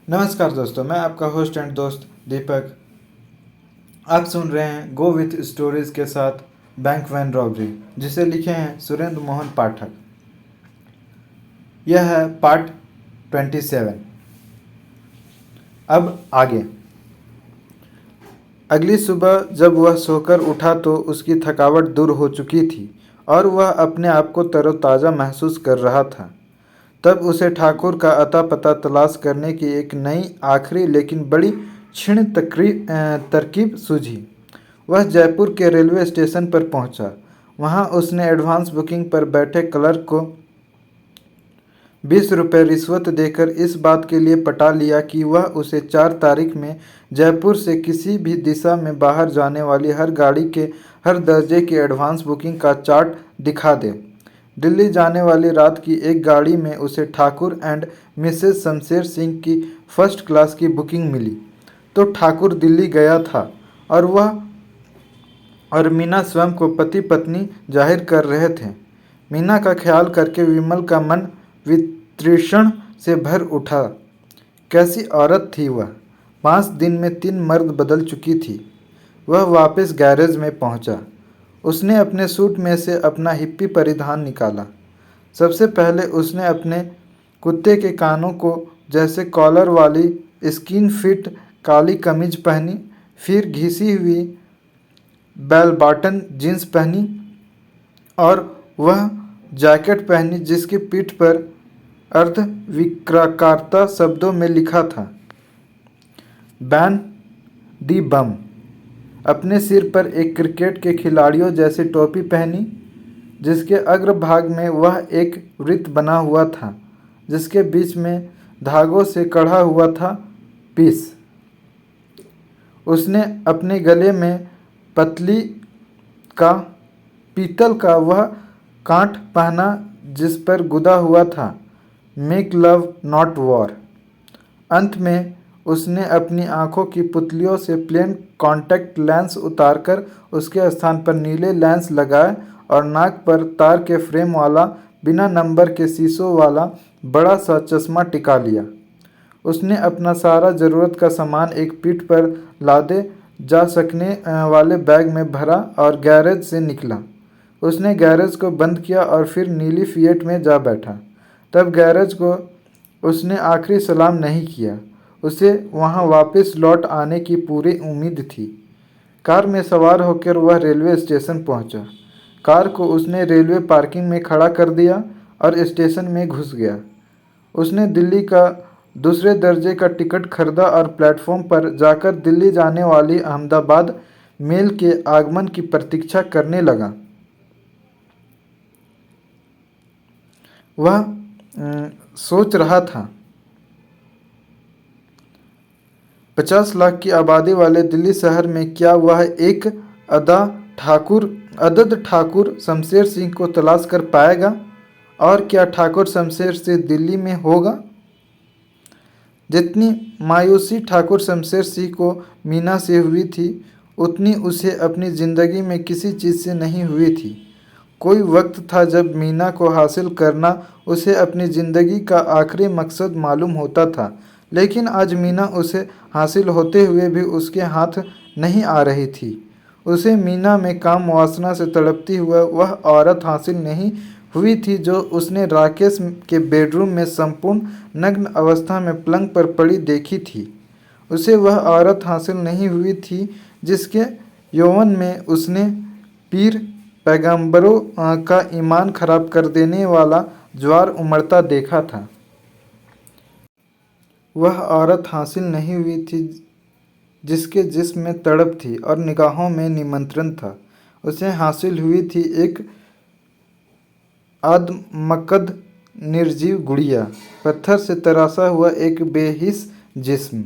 नमस्कार दोस्तों, मैं आपका होस्ट एंड दोस्त दीपक। आप सुन रहे हैं गो विथ स्टोरीज के साथ बैंक वैन रॉबरी, जिसे लिखे हैं सुरेंद्र मोहन पाठक। यह है पार्ट 27। अब आगे। अगली सुबह जब वह सोकर उठा तो उसकी थकावट दूर हो चुकी थी और वह अपने आप को तरोताज़ा महसूस कर रहा था। तब उसे ठाकुर का अता पता तलाश करने की एक नई आखिरी लेकिन बड़ी क्षीण तरकीब सूझी। वह जयपुर के रेलवे स्टेशन पर पहुंचा। वहां उसने एडवांस बुकिंग पर बैठे क्लर्क को 20 रुपये रिश्वत देकर इस बात के लिए पटा लिया कि वह उसे 4 तारीख में जयपुर से किसी भी दिशा में बाहर जाने वाली हर गाड़ी के हर दर्जे की एडवांस बुकिंग का चार्ट दिखा दे। दिल्ली जाने वाली रात की एक गाड़ी में उसे ठाकुर एंड मिसेस शमशेर सिंह की फर्स्ट क्लास की बुकिंग मिली। तो ठाकुर दिल्ली गया था और वह और मीना स्वयं को पति पत्नी जाहिर कर रहे थे। मीना का ख्याल करके विमल का मन वितृष्ण से भर उठा। कैसी औरत थी वह! 5 दिन में 3 मर्द बदल चुकी थी। वह वापस गैरेज में पहुंचा। उसने अपने सूट में से अपना हिप्पी परिधान निकाला। सबसे पहले उसने अपने कुत्ते के कानों को जैसे कॉलर वाली स्किन फिट काली कमीज पहनी, फिर घिसी हुई बेल बॉटम जींस पहनी और वह जैकेट पहनी जिसकी पीठ पर अर्धविक्राकारता शब्दों में लिखा था, बैन दी बम। अपने सिर पर एक क्रिकेट के खिलाड़ियों जैसी टोपी पहनी जिसके अग्रभाग में वह एक वृत्त बना हुआ था जिसके बीच में धागों से कढ़ा हुआ था पीस। उसने अपने गले में पतली का पीतल का वह कांट पहना जिस पर गुदा हुआ था, मेक लव नॉट वॉर। अंत में उसने अपनी आंखों की पुतलियों से प्लेन कॉन्टैक्ट लेंस उतारकर उसके स्थान पर नीले लेंस लगाए और नाक पर तार के फ्रेम वाला बिना नंबर के शीशों वाला बड़ा सा चश्मा टिका लिया। उसने अपना सारा ज़रूरत का सामान एक पीठ पर लादे जा सकने वाले बैग में भरा और गैरेज से निकला। उसने गैरेज को बंद किया और फिर नीली फिएट में जा बैठा। तब गैरेज को उसने आखिरी सलाम नहीं किया। उसे वहां वापस लौट आने की पूरी उम्मीद थी। कार में सवार होकर वह रेलवे स्टेशन पहुंचा। कार को उसने रेलवे पार्किंग में खड़ा कर दिया और स्टेशन में घुस गया। उसने दिल्ली का दूसरे दर्जे का टिकट खरीदा और प्लेटफॉर्म पर जाकर दिल्ली जाने वाली अहमदाबाद मेल के आगमन की प्रतीक्षा करने लगा। वह सोच रहा था, 50 लाख की आबादी वाले दिल्ली शहर में क्या वह एक अदद ठाकुर शमशेर सिंह को तलाश कर पाएगा? और क्या ठाकुर शमशेर सिंह दिल्ली में होगा? जितनी मायूसी ठाकुर शमशेर सिंह को मीना से हुई थी उतनी उसे अपनी ज़िंदगी में किसी चीज़ से नहीं हुई थी। कोई वक्त था जब मीना को हासिल करना उसे अपनी ज़िंदगी का आखिरी मकसद मालूम होता था, लेकिन आज मीना उसे हासिल होते हुए भी उसके हाथ नहीं आ रही थी। उसे मीना में काम वासना से तड़पती हुआ वह औरत हासिल नहीं हुई थी जो उसने राकेश के बेडरूम में संपूर्ण नग्न अवस्था में पलंग पर पड़ी देखी थी। उसे वह औरत हासिल नहीं हुई थी जिसके यौवन में उसने पीर पैगंबरों का ईमान खराब कर देने वाला ज्वार उमड़ता देखा था। वह औरत हासिल नहीं हुई थी जिसके जिस्म में तड़प थी और निगाहों में निमंत्रण था। उसे हासिल हुई थी एक आदमकद निर्जीव गुड़िया, पत्थर से तराशा हुआ एक बेहिस जिस्म।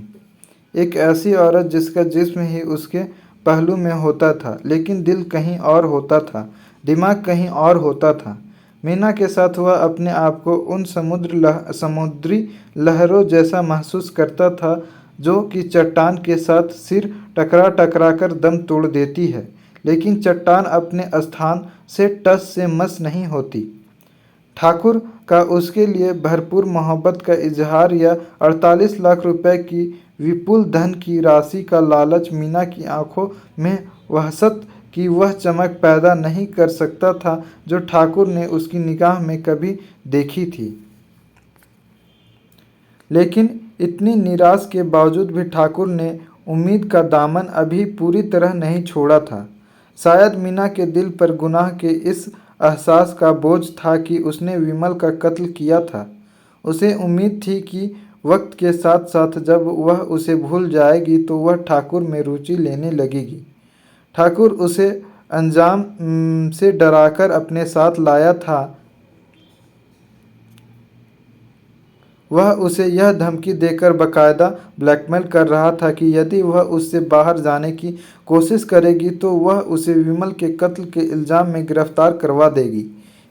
एक ऐसी औरत जिसका जिस्म ही उसके पहलू में होता था, लेकिन दिल कहीं और होता था, दिमाग कहीं और होता था। मीना के साथ वह अपने आप को उन समुद्री लहरों जैसा महसूस करता था जो कि चट्टान के साथ सिर टकरा कर दम तोड़ देती है, लेकिन चट्टान अपने स्थान से टस से मस नहीं होती। ठाकुर का उसके लिए भरपूर मोहब्बत का इजहार या 48 लाख रुपए की विपुल धन की राशि का लालच मीना की आंखों में वहशत की वह चमक पैदा नहीं कर सकता था जो ठाकुर ने उसकी निगाह में कभी देखी थी। लेकिन इतनी निराश के बावजूद भी ठाकुर ने उम्मीद का दामन अभी पूरी तरह नहीं छोड़ा था। शायद मीना के दिल पर गुनाह के इस एहसास का बोझ था कि उसने विमल का कत्ल किया था। उसे उम्मीद थी कि वक्त के साथ साथ जब वह उसे भूल जाएगी तो वह ठाकुर में रुचि लेने लगेगी। ठाकुर उसे अंजाम से डराकर अपने साथ लाया था। वह उसे यह धमकी देकर बाकायदा ब्लैकमेल कर रहा था कि यदि वह उससे बाहर जाने की कोशिश करेगी तो वह उसे विमल के कत्ल के इल्ज़ाम में गिरफ्तार करवा देगी।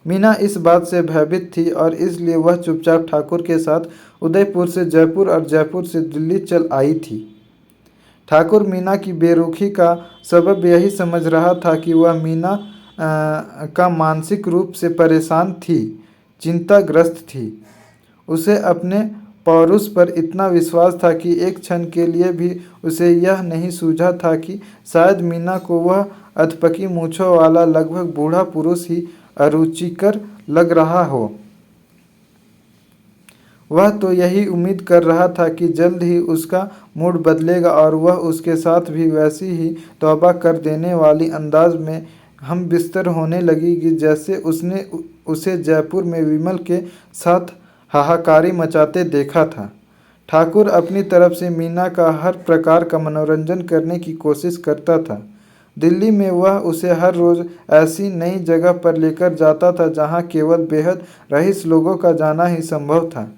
मीना इस बात से भयभीत थी और इसलिए वह चुपचाप ठाकुर के साथ उदयपुर से जयपुर और जयपुर से दिल्ली चल आई थी। ठाकुर मीना की बेरुखी का सबब यही समझ रहा था कि वह मीना का मानसिक रूप से परेशान थी, चिंताग्रस्त थी। उसे अपने पौरुष पर इतना विश्वास था कि एक क्षण के लिए भी उसे यह नहीं सूझा था कि शायद मीना को वह अधपकी मूँछों वाला लगभग बूढ़ा पुरुष ही अरुचिकर लग रहा हो। वह तो यही उम्मीद कर रहा था कि जल्द ही उसका मूड बदलेगा और वह उसके साथ भी वैसी ही तौबा कर देने वाली अंदाज में हम बिस्तर होने लगेगी जैसे उसने उसे जयपुर में विमल के साथ हाहाकारी मचाते देखा था। ठाकुर अपनी तरफ से मीना का हर प्रकार का मनोरंजन करने की कोशिश करता था। दिल्ली में वह उसे हर रोज़ ऐसी नई जगह पर लेकर जाता था जहाँ केवल बेहद रईस लोगों का जाना ही संभव था।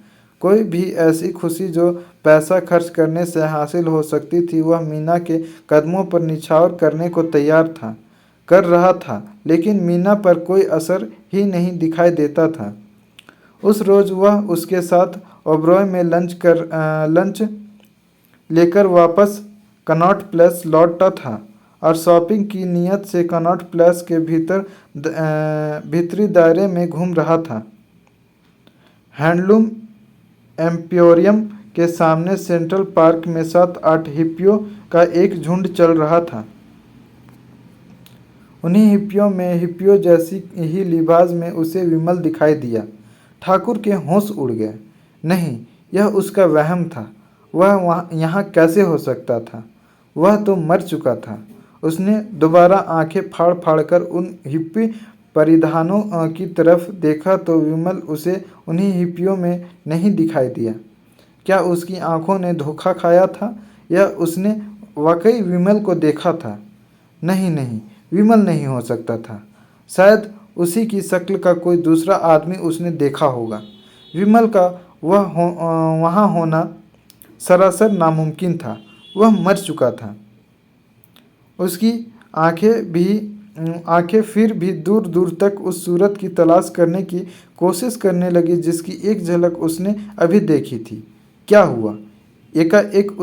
कोई भी ऐसी खुशी जो पैसा खर्च करने से हासिल हो सकती थी वह मीना के कदमों पर निछावर करने को तैयार था, कर रहा था, लेकिन मीना पर कोई असर ही नहीं दिखाई देता था। उस रोज़ वह उसके साथ ओबरॉय में लंच लेकर वापस कनॉट प्लेस लौटा था और शॉपिंग की नीयत से कनॉट प्लेस के भीतरी दायरे में घूम रहा था। हैंडलूम एम्पोरियम के सामने सेंट्रल पार्क में 7-8 हिप्पियों का एक झुंड चल रहा था। उन्हीं हिप्पियों में हिप्पियों जैसी ही लिबास में उसे विमल दिखाई दिया। ठाकुर के होश उड़ गए। नहीं, यह उसका वहम था। वह यहाँ कैसे हो सकता था? वह तो मर चुका था। उसने दोबारा आंखें फाड़ फाड़ कर उन हिप्पी परिधानों की तरफ देखा तो विमल उसे उन्हीं हिप्पियों में नहीं दिखाई दिया। क्या उसकी आंखों ने धोखा खाया था या उसने वाकई विमल को देखा था? नहीं नहीं, विमल नहीं हो सकता था। शायद उसी की शक्ल का कोई दूसरा आदमी उसने देखा होगा। विमल का वहाँ होना सरासर नामुमकिन था। वह मर चुका था। उसकी आंखें फिर भी दूर दूर तक उस सूरत की तलाश करने की कोशिश करने लगी जिसकी एक झलक उसने अभी देखी थी। क्या हुआ? एकाएक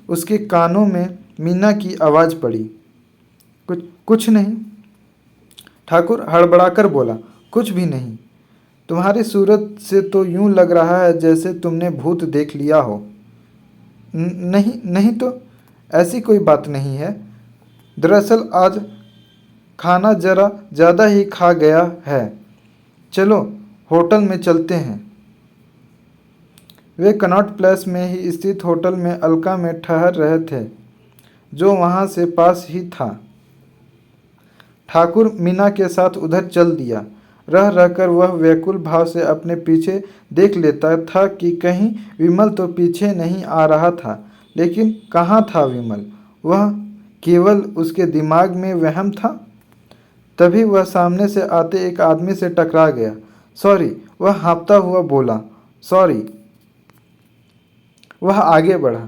उसके कानों में मीना की आवाज़ पड़ी। कुछ नहीं, ठाकुर हड़बड़ाकर बोला। कुछ भी नहीं। तुम्हारी सूरत से तो यूं लग रहा है जैसे तुमने भूत देख लिया हो। नहीं नहीं, तो ऐसी कोई बात नहीं है। दरअसल आज खाना जरा ज़्यादा ही खा गया है। चलो होटल में चलते हैं। वे कनॉट प्लेस में ही स्थित होटल में अलका में ठहर रहे थे जो वहाँ से पास ही था। ठाकुर मीना के साथ उधर चल दिया। रह रहकर वह व्याकुल भाव से अपने पीछे देख लेता था कि कहीं विमल तो पीछे नहीं आ रहा था। लेकिन कहाँ था विमल? वह केवल उसके दिमाग में वहम था। तभी वह सामने से आते एक आदमी से टकरा गया। सॉरी, वह हाँफता हुआ बोला। सॉरी। वह आगे बढ़ा।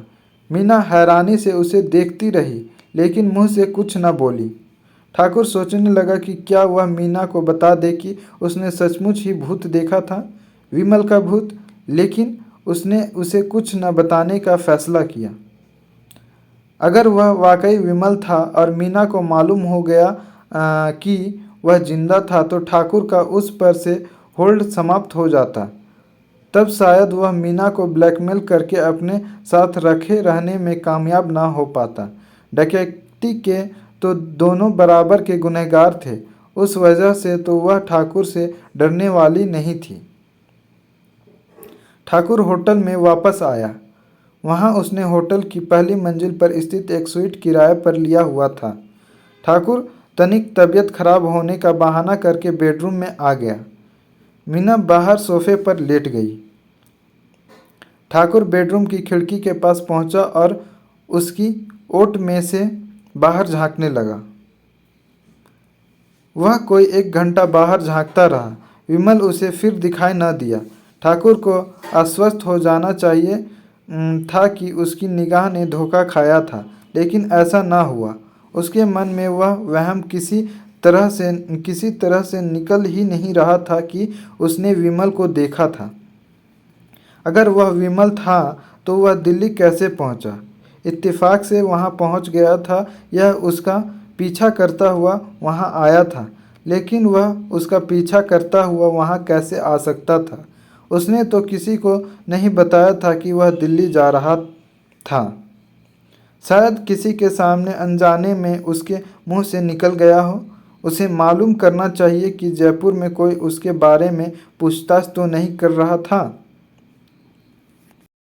मीना हैरानी से उसे देखती रही लेकिन मुंह से कुछ न बोली। ठाकुर सोचने लगा कि क्या वह मीना को बता दे कि उसने सचमुच ही भूत देखा था, विमल का भूत। लेकिन उसने उसे कुछ न बताने का फैसला किया। अगर वह वाकई विमल था और मीना को मालूम हो गया कि वह जिंदा था तो ठाकुर का उस पर से होल्ड समाप्त हो जाता। तब शायद वह मीना को ब्लैकमेल करके अपने साथ रखे रहने में कामयाब ना हो पाता। डकैती के तो दोनों बराबर के गुनहगार थे, उस वजह से तो वह ठाकुर से डरने वाली नहीं थी। ठाकुर होटल में वापस आया। वहाँ उसने होटल की पहली मंजिल पर स्थित एक स्वीट किराए पर लिया हुआ था। ठाकुर तनिक तबीयत खराब होने का बहाना करके बेडरूम में आ गया। मीना बाहर सोफे पर लेट गई। ठाकुर बेडरूम की खिड़की के पास पहुंचा और उसकी ओट में से बाहर झांकने लगा। वह कोई 1 घंटा बाहर झांकता रहा। विमल उसे फिर दिखाई न दिया। ठाकुर को आश्वस्त हो जाना चाहिए था कि उसकी निगाह ने धोखा खाया था, लेकिन ऐसा न हुआ। उसके मन में वह वहम किसी तरह से निकल ही नहीं रहा था कि उसने विमल को देखा था। अगर वह विमल था तो वह दिल्ली कैसे पहुंचा? इत्तेफाक से वहां पहुंच गया था, यह उसका पीछा करता हुआ वहां आया था, लेकिन वह उसका पीछा करता हुआ वहां कैसे आ सकता था? उसने तो किसी को नहीं बताया था कि वह दिल्ली जा रहा था। शायद किसी के सामने अनजाने में उसके मुंह से निकल गया हो। उसे मालूम करना चाहिए कि जयपुर में कोई उसके बारे में पूछताछ तो नहीं कर रहा था।